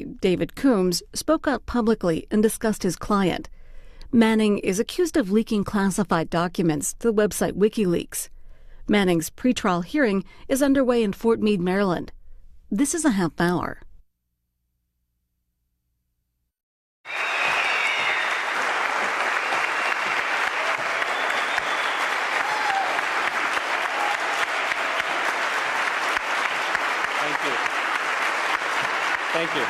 David Coombs, spoke out publicly and discussed his client. Manning is accused of leaking classified documents to the website WikiLeaks. Manning's pretrial hearing is underway in Fort Meade, Maryland. This is a half hour. Thank you.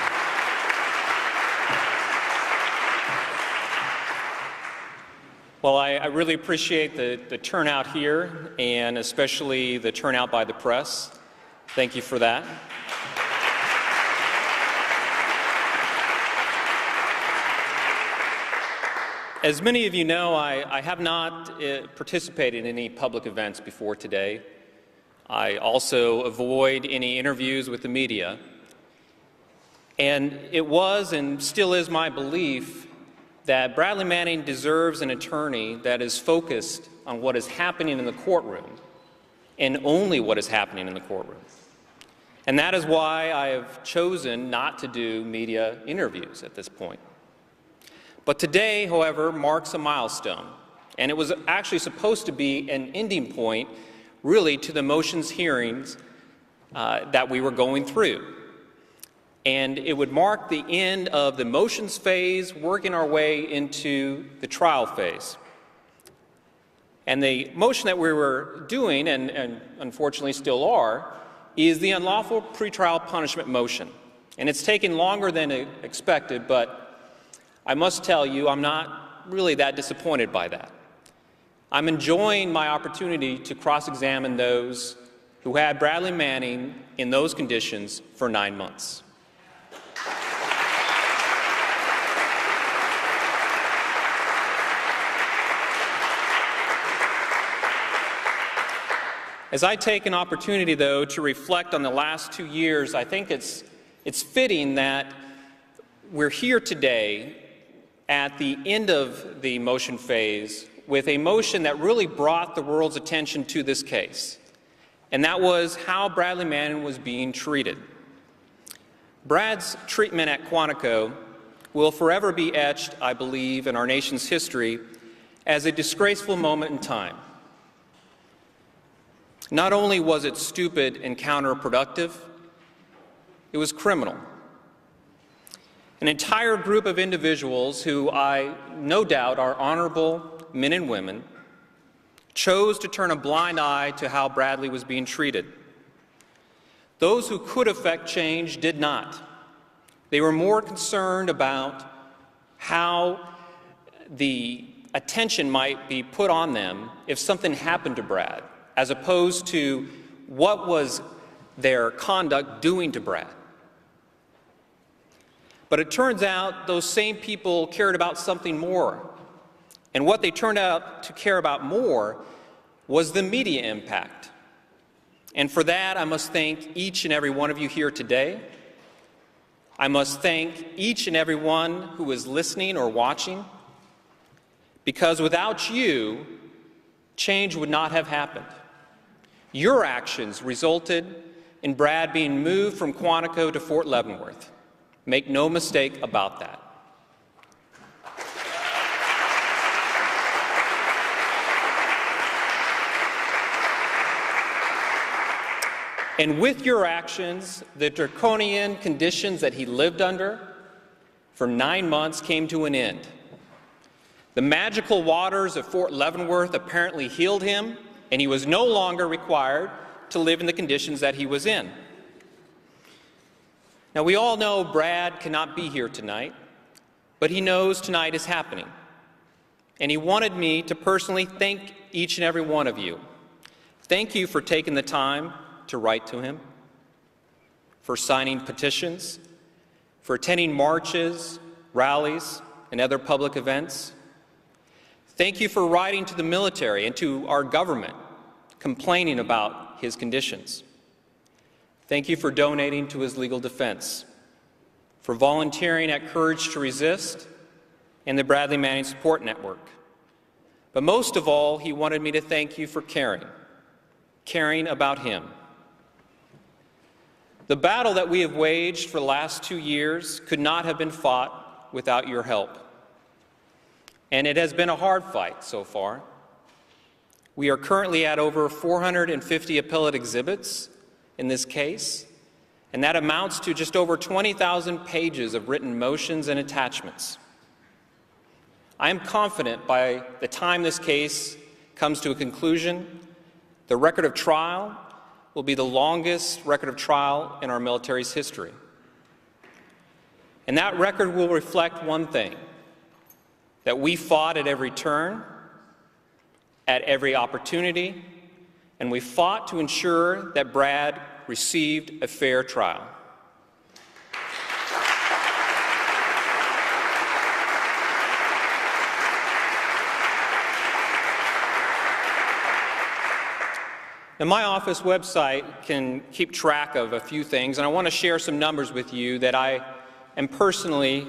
Well, I really appreciate the turnout here, and especially the turnout by the press. Thank you for that. As many of you know, I have not participated in any public events before today. I also avoid any interviews with the media. And it was and still is my belief that Bradley Manning deserves an attorney that is focused on what is happening in the courtroom and only what is happening in the courtroom. And that is why I have chosen not to do media interviews at this point. But today, however, marks a milestone, and it was actually supposed to be an ending point, really, to the motions hearings that we were going through. And it would mark the end of the motions phase, working our way into the trial phase. And the motion that we were doing, and unfortunately still are, is the unlawful pretrial punishment motion. And it's taken longer than expected, but I must tell you, I'm not really that disappointed by that. I'm enjoying my opportunity to cross-examine those who had Bradley Manning in those conditions for 9 months. As I take an opportunity, though, to reflect on the last 2 years, I think it's fitting that we're here today at the end of the motion phase with a motion that really brought the world's attention to this case, and that was how Bradley Manning was being treated. Brad's treatment at Quantico will forever be etched, I believe, in our nation's history as a disgraceful moment in time. Not only was it stupid and counterproductive, it was criminal. An entire group of individuals who I no doubt are honorable men and women chose to turn a blind eye to how Bradley was being treated. Those who could affect change did not. They were more concerned about how the attention might be put on them if something happened to Brad, as opposed to what was their conduct doing to Brad. But it turns out those same people cared about something more. And what they turned out to care about more was the media impact. And for that, I must thank each and every one of you here today. I must thank each and every one who is listening or watching, because without you, change would not have happened. Your actions resulted in Brad being moved from Quantico to Fort Leavenworth. Make no mistake about that. And with your actions, the draconian conditions that he lived under for 9 months came to an end. The magical waters of Fort Leavenworth apparently healed him, and he was no longer required to live in the conditions that he was in. Now, we all know Brad cannot be here tonight, but he knows tonight is happening. And he wanted me to personally thank each and every one of you. Thank you for taking the time to write to him, for signing petitions, for attending marches, rallies, and other public events. Thank you for writing to the military and to our government, complaining about his conditions. Thank you for donating to his legal defense, for volunteering at Courage to Resist and the Bradley Manning Support Network. But most of all, he wanted me to thank you for caring about him. The battle that we have waged for the last 2 years could not have been fought without your help. And it has been a hard fight so far. We are currently at over 450 appellate exhibits in this case, and that amounts to just over 20,000 pages of written motions and attachments. I am confident by the time this case comes to a conclusion, the record of trial will be the longest record of trial in our military's history. And that record will reflect one thing, that we fought at every turn, at every opportunity, and we fought to ensure that Brad received a fair trial. Now, my office website can keep track of a few things, and I want to share some numbers with you that I am personally,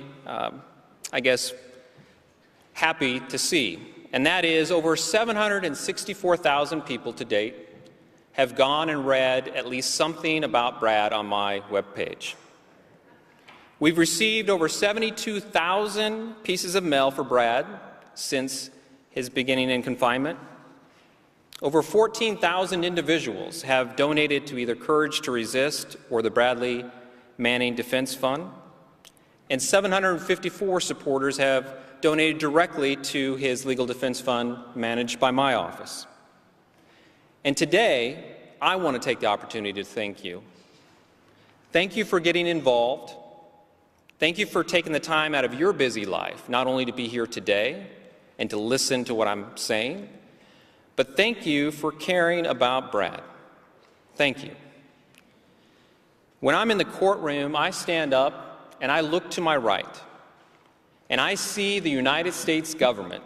happy to see. And that is over 764,000 people to date have gone and read at least something about Brad on my webpage. We've received over 72,000 pieces of mail for Brad since his beginning in confinement. Over 14,000 individuals have donated to either Courage to Resist or the Bradley Manning Defense Fund, and 754 supporters have donated directly to his legal defense fund managed by my office. And today, I want to take the opportunity to thank you. Thank you for getting involved. Thank you for taking the time out of your busy life, not only to be here today and to listen to what I'm saying, but thank you for caring about Brad. Thank you. When I'm in the courtroom, I stand up and I look to my right, and I see the United States government.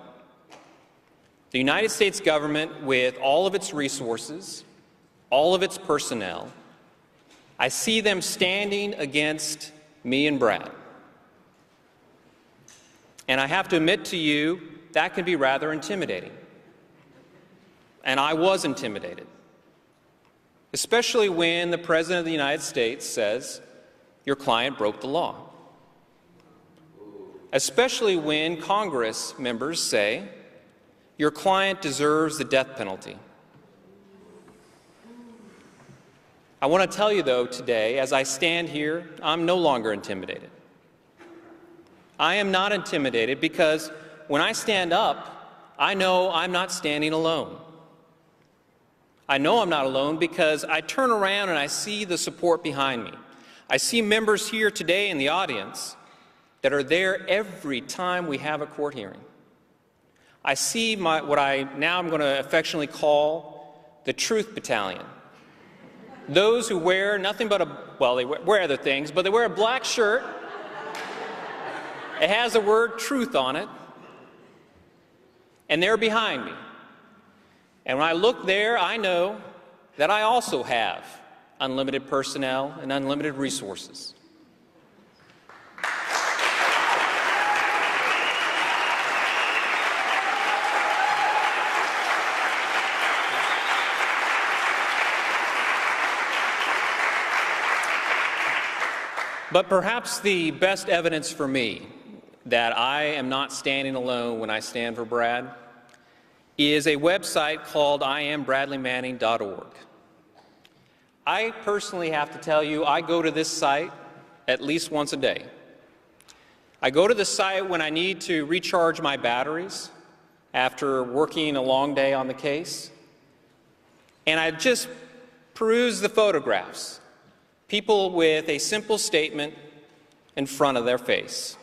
The United States government with all of its resources, all of its personnel. I see them standing against me and Brad. And I have to admit to you, that can be rather intimidating. And I was intimidated, especially when the President of the United States says, your client broke the law. Especially when Congress members say, your client deserves the death penalty. I want to tell you, though, today, as I stand here, I'm no longer intimidated. I am not intimidated because when I stand up, I know I'm not standing alone. I know I'm not alone because I turn around and I see the support behind me. I see members here today in the audience that are there every time we have a court hearing. I see what I'm going to affectionately call the Truth Battalion. Those who wear nothing but they wear other things, but they wear a black shirt. It has the word truth on it, and they're behind me. And when I look there, I know that I also have unlimited personnel and unlimited resources. But perhaps the best evidence for me that I am not standing alone when I stand for Brad is a website called IamBradleyManning.org. I personally have to tell you, I go to this site at least once a day. I go to the site when I need to recharge my batteries after working a long day on the case, and I just peruse the photographs. People with a simple statement in front of their face.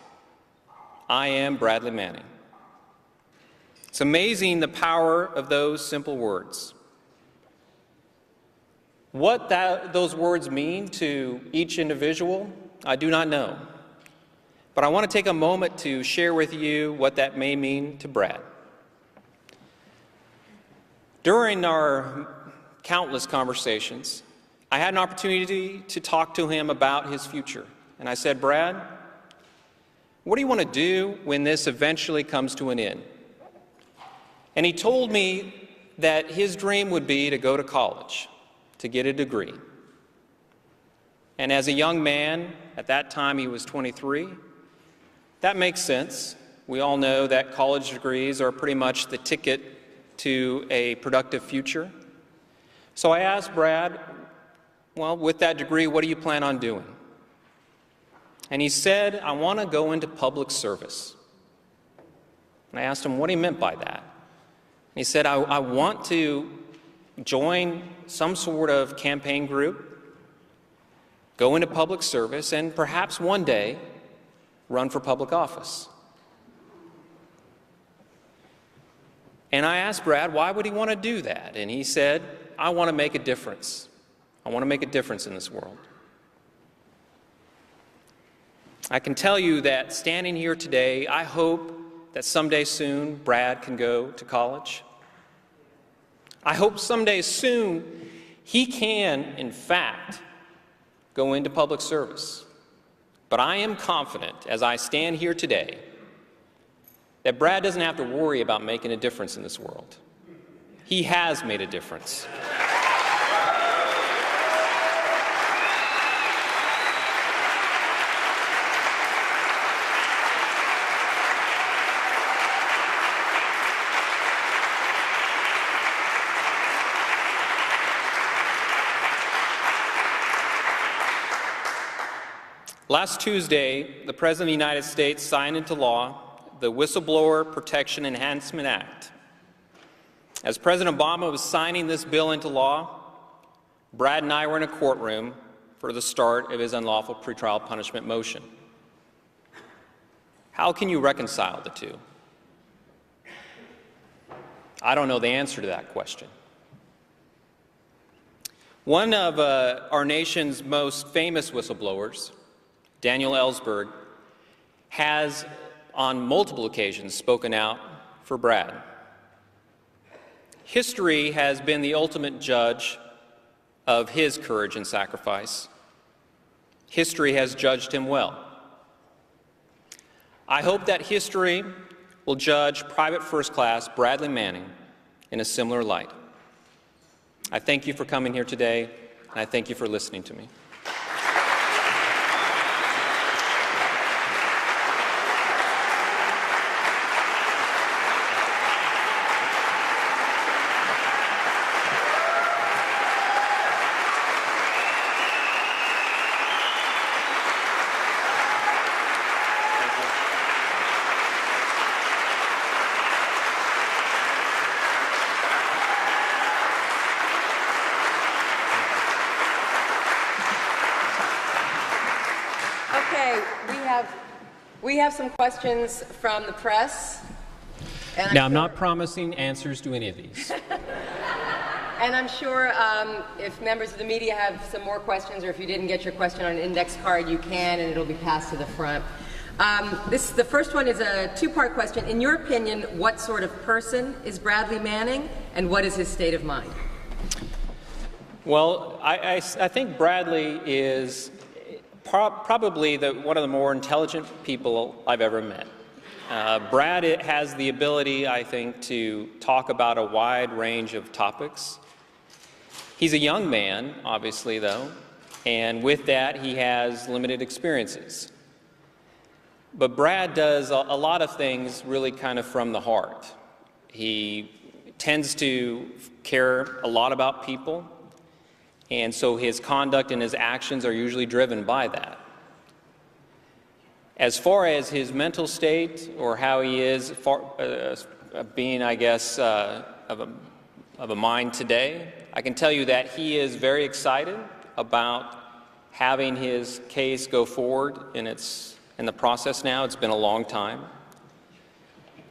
I am Bradley Manning. It's amazing the power of those simple words. What those words mean to each individual, I do not know. But I want to take a moment to share with you what that may mean to Brad. During our countless conversations, I had an opportunity to talk to him about his future. And I said, Brad, what do you want to do when this eventually comes to an end? And he told me that his dream would be to go to college, to get a degree. And as a young man, at that time he was 23, that makes sense. We all know that college degrees are pretty much the ticket to a productive future. So I asked Brad, well, with that degree, what do you plan on doing? And he said, I want to go into public service. And I asked him what he meant by that. And he said, I want to join some sort of campaign group, go into public service, and perhaps one day run for public office. And I asked Brad, why would he want to do that? And he said, I want to make a difference. I want to make a difference in this world. I can tell you that standing here today, I hope that someday soon Brad can go to college. I hope someday soon he can, in fact, go into public service. But I am confident, as I stand here today, that Brad doesn't have to worry about making a difference in this world. He has made a difference. Last Tuesday, the President of the United States signed into law the Whistleblower Protection Enhancement Act. As President Obama was signing this bill into law, Brad and I were in a courtroom for the start of his unlawful pretrial punishment motion. How can you reconcile the two? I don't know the answer to that question. One of our nation's most famous whistleblowers, Daniel Ellsberg, has on multiple occasions spoken out for Brad. History has been the ultimate judge of his courage and sacrifice. History has judged him well. I hope that history will judge Private First Class Bradley Manning in a similar light. I thank you for coming here today, and I thank you for listening to me. We have some questions from the press. Now, I'm not promising answers to any of these. And I'm sure if members of the media have some more questions, or if you didn't get your question on an index card, you can, and it'll be passed to the front. The first one is a two-part question. In your opinion, what sort of person is Bradley Manning, and what is his state of mind? Well, I think Bradley is probably one of the more intelligent people I've ever met. Brad has the ability, I think, to talk about a wide range of topics. He's a young man, obviously, though, and with that, he has limited experiences. But Brad does a lot of things really kind of from the heart. He tends to care a lot about people, and so his conduct and his actions are usually driven by that. As far as his mental state, or how he is being, I guess, of a mind today, I can tell you that he is very excited about having his case go forward in the process now. It's been a long time.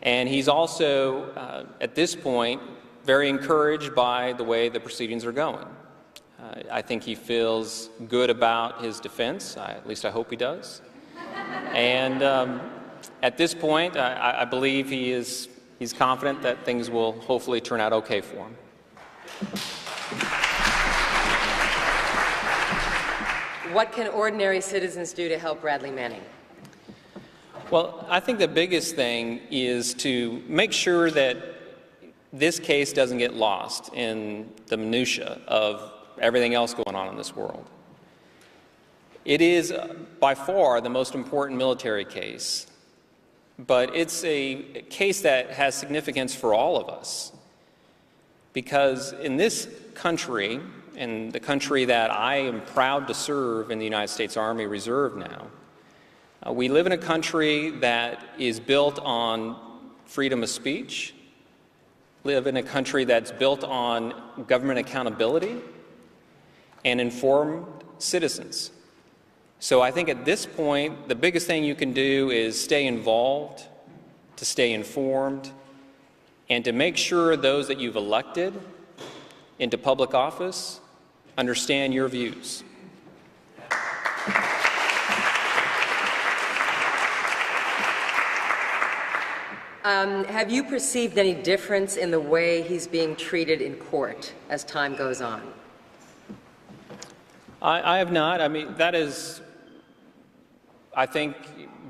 And he's also, at this point, very encouraged by the way the proceedings are going. I think he feels good about his defense. At least I hope he does. And at this point, I believe he's confident that things will hopefully turn out okay for him. What can ordinary citizens do to help Bradley Manning? Well, I think the biggest thing is to make sure that this case doesn't get lost in the minutia of everything else going on in this world. It is by far the most important military case, but it's a case that has significance for all of us. Because in this country, in the country that I am proud to serve in the United States Army Reserve now, we live in a country that is built on freedom of speech, live in a country that's built on government accountability and informed citizens. So I think at this point, the biggest thing you can do is stay involved, to stay informed, and to make sure those that you've elected into public office understand your views. Have you perceived any difference in the way he's being treated in court as time goes on? I have not. I mean, that is, I think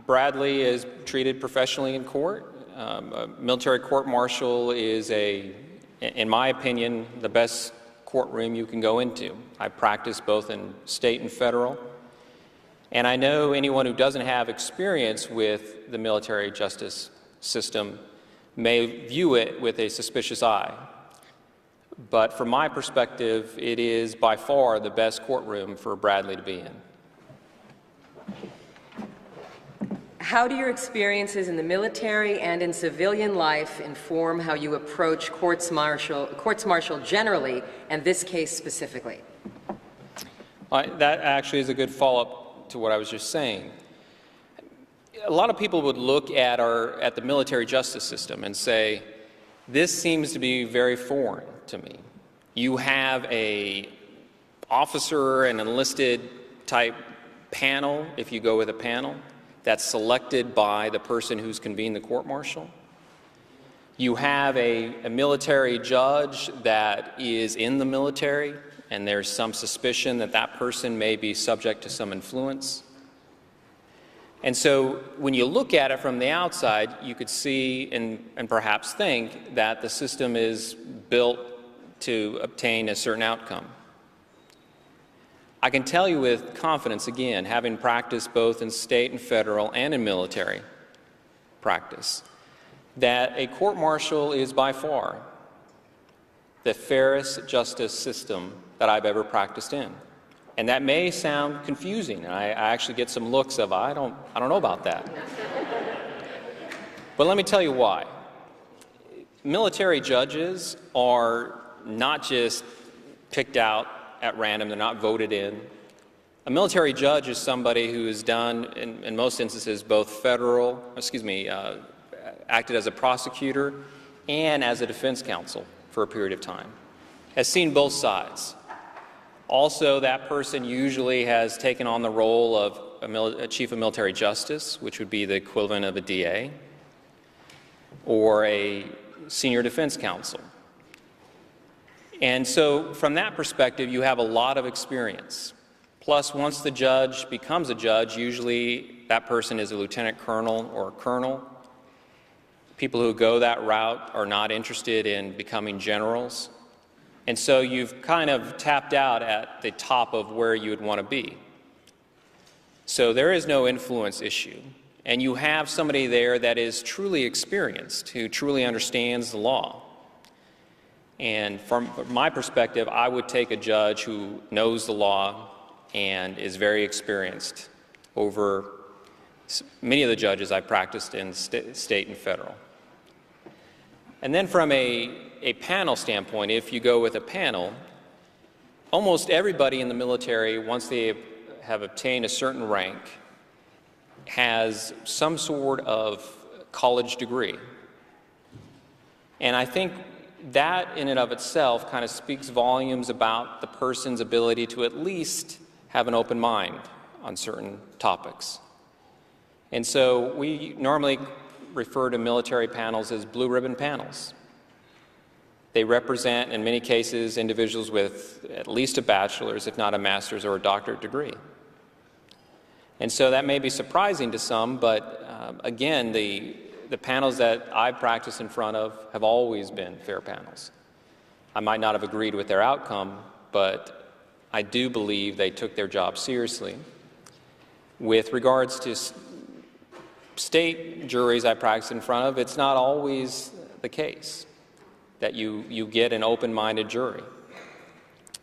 Bradley is treated professionally in court. A military court-martial is, in my opinion, the best courtroom you can go into. I practice both in state and federal, and I know anyone who doesn't have experience with the military justice system may view it with a suspicious eye. But from my perspective, it is by far the best courtroom for Bradley to be in. How do your experiences in the military and in civilian life inform how you approach courts-martial generally, and this case specifically? That actually is a good follow-up to what I was just saying. A lot of people would look at the military justice system and say, this seems to be very foreign to me. You have an officer and enlisted type panel, if you go with a panel, that's selected by the person who's convened the court-martial. You have a military judge that is in the military, and there's some suspicion that that person may be subject to some influence. And so when you look at it from the outside, you could see and perhaps think that the system is built to obtain a certain outcome. I can tell you with confidence, again, having practiced both in state and federal and in military practice, that a court-martial is by far the fairest justice system that I've ever practiced in. And that may sound confusing. I actually get some looks of, I don't know about that. But let me tell you why. Military judges are not just picked out at random, they're not voted in. A military judge is somebody who has done, in most instances, both acted as a prosecutor and as a defense counsel for a period of time, has seen both sides. Also, that person usually has taken on the role of a chief of military justice, which would be the equivalent of a DA, or a senior defense counsel. And so from that perspective, you have a lot of experience. Plus, once the judge becomes a judge, usually that person is a lieutenant colonel or a colonel. People who go that route are not interested in becoming generals. And so you've kind of tapped out at the top of where you would want to be. So there is no influence issue. And you have somebody there that is truly experienced, who truly understands the law. And from my perspective, I would take a judge who knows the law and is very experienced over many of the judges I practiced in state and federal. And then from a panel standpoint, if you go with a panel, almost everybody in the military, once they have obtained a certain rank, has some sort of college degree. And I think that in and of itself kind of speaks volumes about the person's ability to at least have an open mind on certain topics. And so we normally refer to military panels as blue ribbon panels. They represent, in many cases, individuals with at least a bachelor's, if not a master's or a doctorate degree. And so that may be surprising to some, but again, the panels that I've practiced in front of have always been fair panels. I might not have agreed with their outcome, but I do believe they took their job seriously With regards to state juries I practice in front of, it's not always the case that you get an open-minded jury.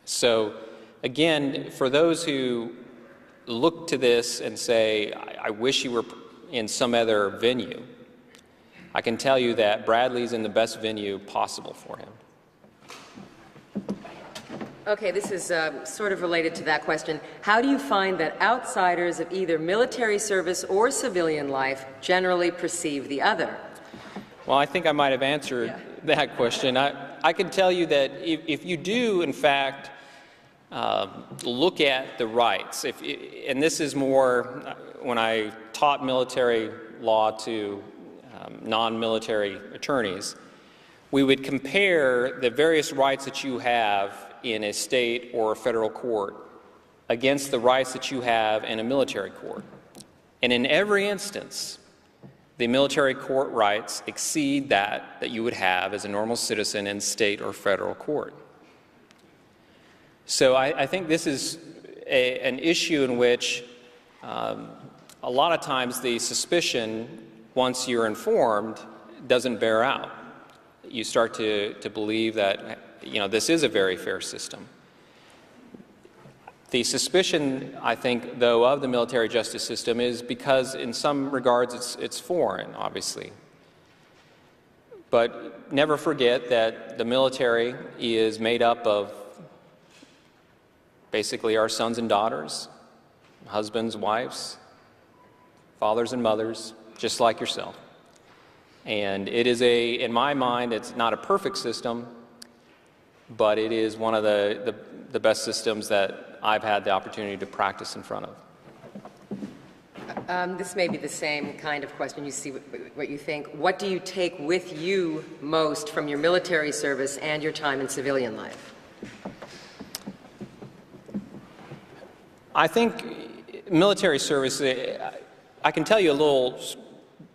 So again, for those who look to this and say, I wish you were in some other venue, I can tell you that Bradley's in the best venue possible for him. Okay, this is sort of related to that question. How do you find that outsiders of either military service or civilian life generally perceive the other? Well, I think I might have answered that question. I can tell you that if you do, in fact, look at the rights, and this is more when I taught military law to non-military attorneys, we would compare the various rights that you have in a state or a federal court against the rights that you have in a military court. And in every instance, the military court rights exceed that you would have as a normal citizen in state or federal court. So I think this is an issue in which a lot of times the suspicion, once you're informed, doesn't bear out. You start to believe that this is a very fair system. The suspicion, I think, though, of the military justice system is because in some regards it's foreign, obviously. But never forget that the military is made up of basically our sons and daughters, husbands, wives, fathers and mothers, just like yourself. And it is in my mind, it's not a perfect system, but it is one of the best systems that I've had the opportunity to practice in front of. This may be the same kind of question. You see what you think. What do you take with you most from your military service and your time in civilian life? I think military service, I can tell you a little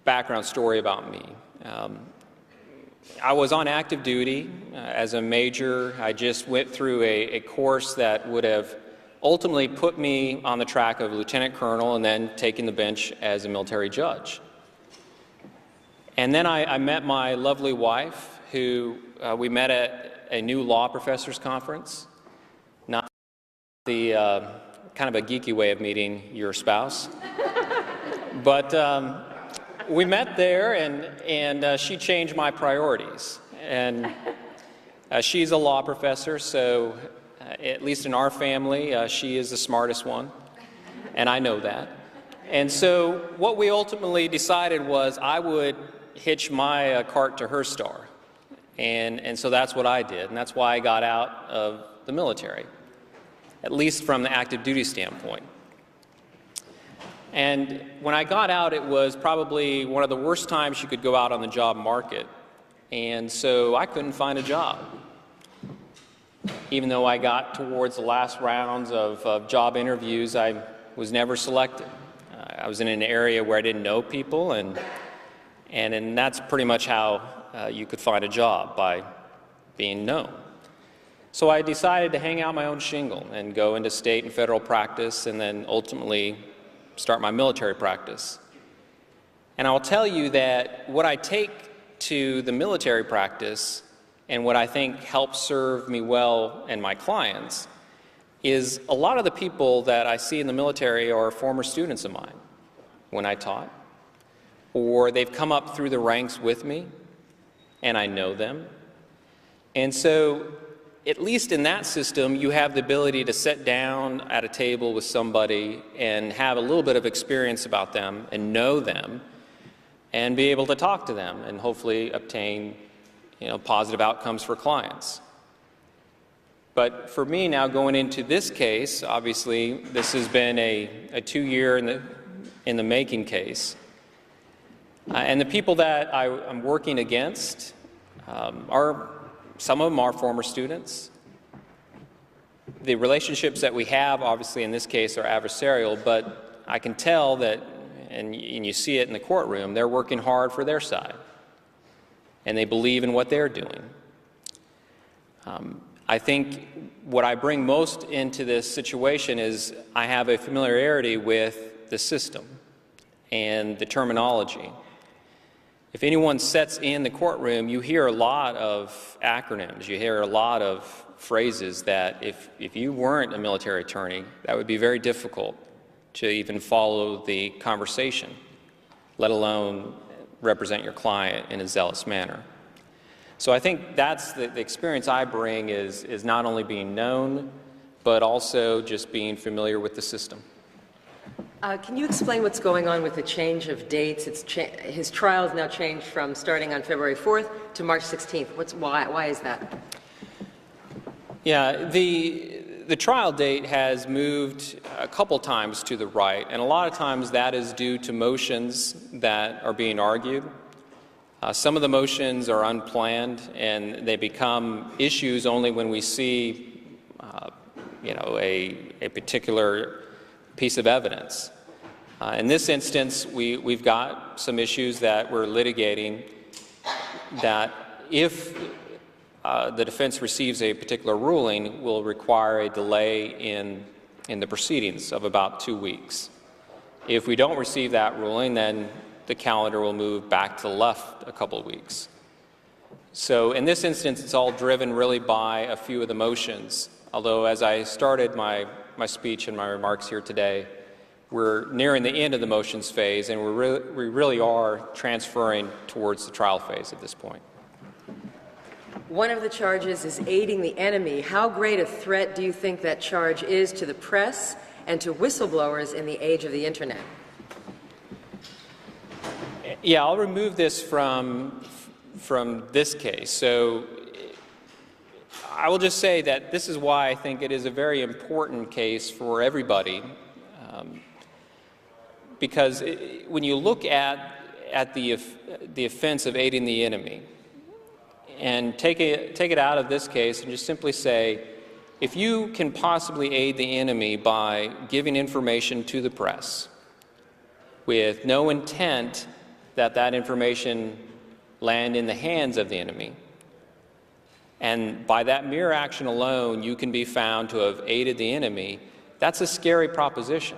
background story about me. I was on active duty as a major. I just went through a course that would have ultimately put me on the track of lieutenant colonel and then taking the bench as a military judge. And then I met my lovely wife, who we met at a new law professors conference, not the kind of a geeky way of meeting your spouse. But we met there, and she changed my priorities. And she's a law professor, so at least in our family, she is the smartest one, and I know that. And so what we ultimately decided was I would hitch my cart to her star. And so that's what I did, and that's why I got out of the military, at least from the active duty standpoint. And when I got out, it was probably one of the worst times you could go out on the job market. And so I couldn't find a job. Even though I got towards the last rounds of job interviews, I was never selected. I was in an area where I didn't know people, and that's pretty much how you could find a job, by being known. So I decided to hang out my own shingle and go into state and federal practice, and then ultimately start my military practice. And I'll tell you that what I take to the military practice and what I think helps serve me well and my clients is a lot of the people that I see in the military are former students of mine when I taught, or they've come up through the ranks with me and I know them. And so at least in that system, you have the ability to sit down at a table with somebody and have a little bit of experience about them and know them and be able to talk to them and hopefully obtain positive outcomes for clients. But for me now, going into this case, obviously this has been a 2-year in the making case. And the people that I'm working against some of them are former students. The relationships that we have, obviously in this case, are adversarial, but I can tell that, and you see it in the courtroom, they're working hard for their side, and they believe in what they're doing. I think what I bring most into this situation is I have a familiarity with the system and the terminology. If anyone sits in the courtroom, you hear a lot of acronyms. You hear a lot of phrases that if you weren't a military attorney, that would be very difficult to even follow the conversation, let alone represent your client in a zealous manner. So I think that's the experience I bring is not only being known, but also just being familiar with the system. Can you explain what's going on with the change of dates? His trial is now changed from starting on February 4th to March 16th. Why is that? Yeah, the trial date has moved a couple times to the right, and a lot of times that is due to motions that are being argued. Some of the motions are unplanned, and they become issues only when we see a particular piece of evidence. In this instance, we've got some issues that we're litigating that if the defense receives a particular ruling will require a delay in the proceedings of about 2 weeks. If we don't receive that ruling, then the calendar will move back to the left a couple of weeks. So in this instance, it's all driven really by a few of the motions, although as I started my speech and my remarks here today, we're nearing the end of the motions phase, and we really are transferring towards the trial phase at this point. One of the charges is aiding the enemy. How great a threat do you think that charge is to the press and to whistleblowers in the age of the Internet? Yeah, I'll remove this from this case. So I will just say that this is why I think it is a very important case for everybody, because when you look at the offense of aiding the enemy and take it out of this case and just simply say, if you can possibly aid the enemy by giving information to the press with no intent that that information land in the hands of the enemy, and by that mere action alone you can be found to have aided the enemy, that's a scary proposition.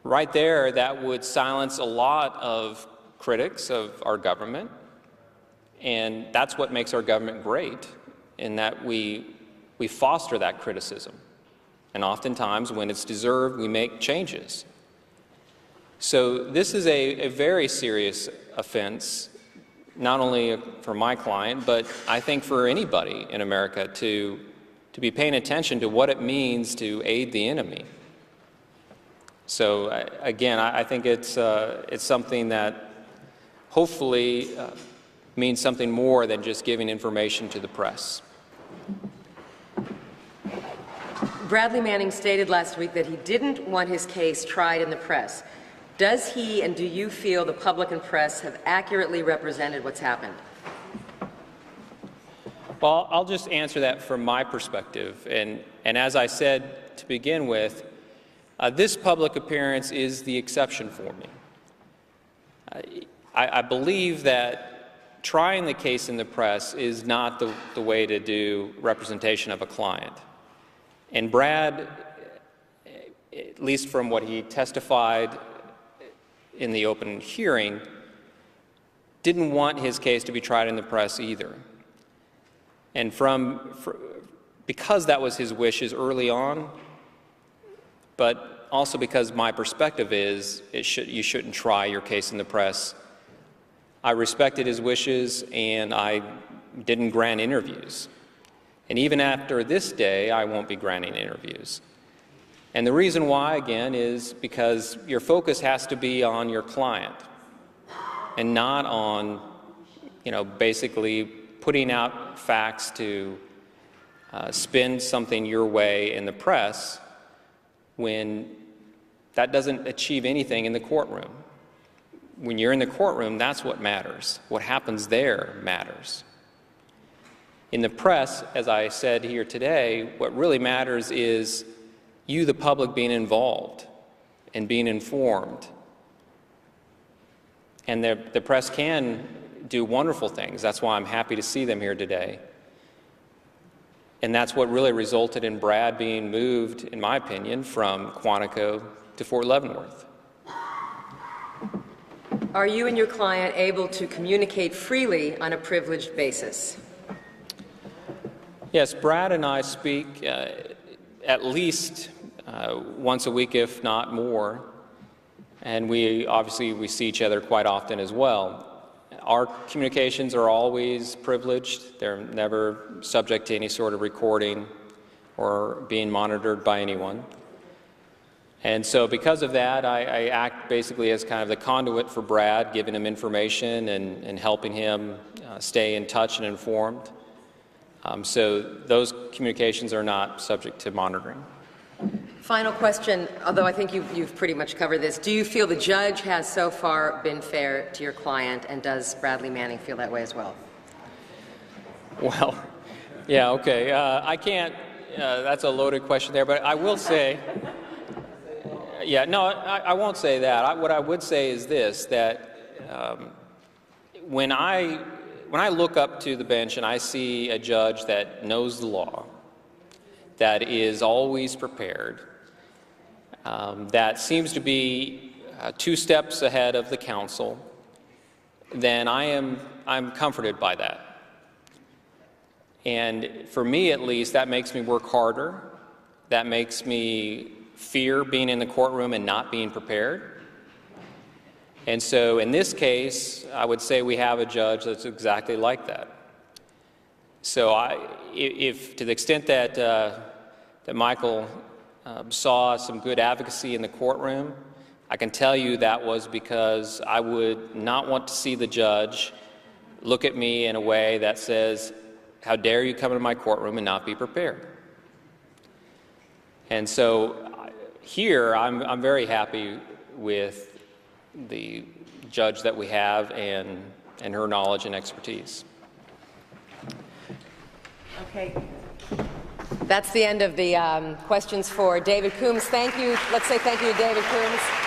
Right there, that would silence a lot of critics of our government, and that's what makes our government great, in that we foster that criticism. And oftentimes, when it's deserved, we make changes. So this is a very serious offense, not only for my client, but I think for anybody in America to be paying attention to what it means to aid the enemy. So again, I think it's something that hopefully means something more than just giving information to the press. Bradley Manning stated last week that he didn't want his case tried in the press. Does he and do you feel the public and press have accurately represented what's happened? Well, I'll just answer that from my perspective. And as I said to begin with, this public appearance is the exception for me. I believe that trying the case in the press is not the way to do representation of a client. And Brad, at least from what he testified in the open hearing, didn't want his case to be tried in the press either. And because that was his wishes early on, but also because my perspective is you shouldn't try your case in the press, I respected his wishes and I didn't grant interviews. And even after this day, I won't be granting interviews. And the reason why, again, is because your focus has to be on your client and not on, basically putting out facts to spin something your way in the press when that doesn't achieve anything in the courtroom. When you're in the courtroom, that's what matters. What happens there matters. In the press, as I said here today, what really matters is you, the public, being involved and being informed. And the press can do wonderful things. That's why I'm happy to see them here today. And that's what really resulted in Brad being moved, in my opinion, from Quantico to Fort Leavenworth. Are you and your client able to communicate freely on a privileged basis? Yes, Brad and I speak at least once a week, if not more, and we see each other quite often as well. Our communications are always privileged. They're never subject to any sort of recording or being monitored by anyone. And so because of that, I act basically as kind of the conduit for Brad, giving him information and helping him stay in touch and informed. So those communications are not subject to monitoring. Final question, although I think you've pretty much covered this. Do you feel the judge has so far been fair to your client, and does Bradley Manning feel that way as well? Well, yeah, okay. I can't, that's a loaded question there, but I will say, yeah, no, I won't say that. What I would say is this, that when I look up to the bench and I see a judge that knows the law, that is always prepared, that seems to be 2 steps ahead of the counsel, then I'm comforted by that. And for me, at least, that makes me work harder. That makes me fear being in the courtroom and not being prepared. And so in this case, I would say we have a judge that's exactly like that. So if to the extent that, that Michael saw some good advocacy in the courtroom, I can tell you that was because I would not want to see the judge look at me in a way that says, how dare you come into my courtroom and not be prepared? And so here, I'm very happy with the judge that we have and her knowledge and expertise. Okay. That's the end of the questions for David Coombs. Thank you. Let's say thank you to David Coombs.